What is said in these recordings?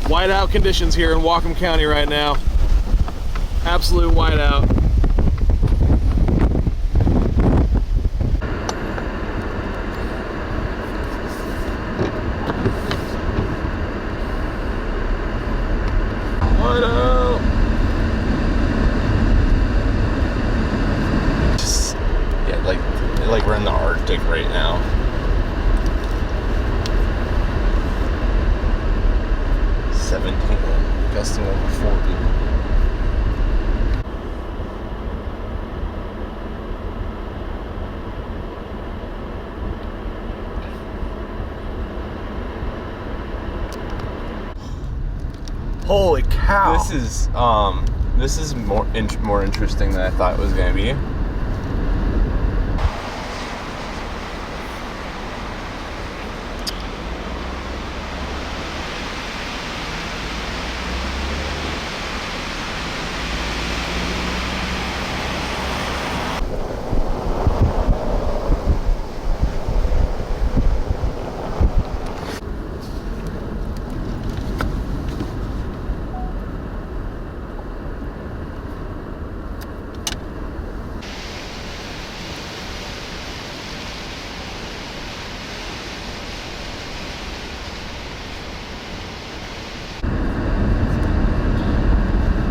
Whiteout conditions here in Whatcom County right now. Absolute whiteout. Whiteout. Just, yeah, like we're in the Arctic right now. Gusting over 40. Holy cow. This is more interesting than I thought it was gonna be.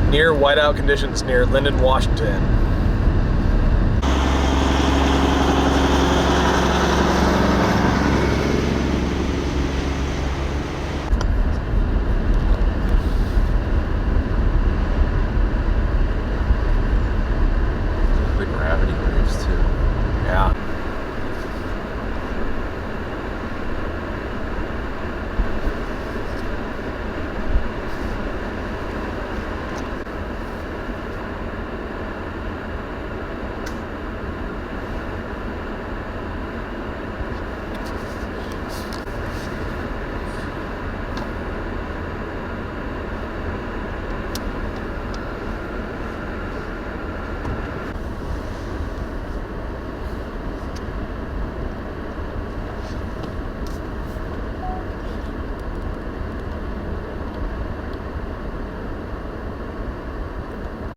Near whiteout conditions near Lyndon, Washington.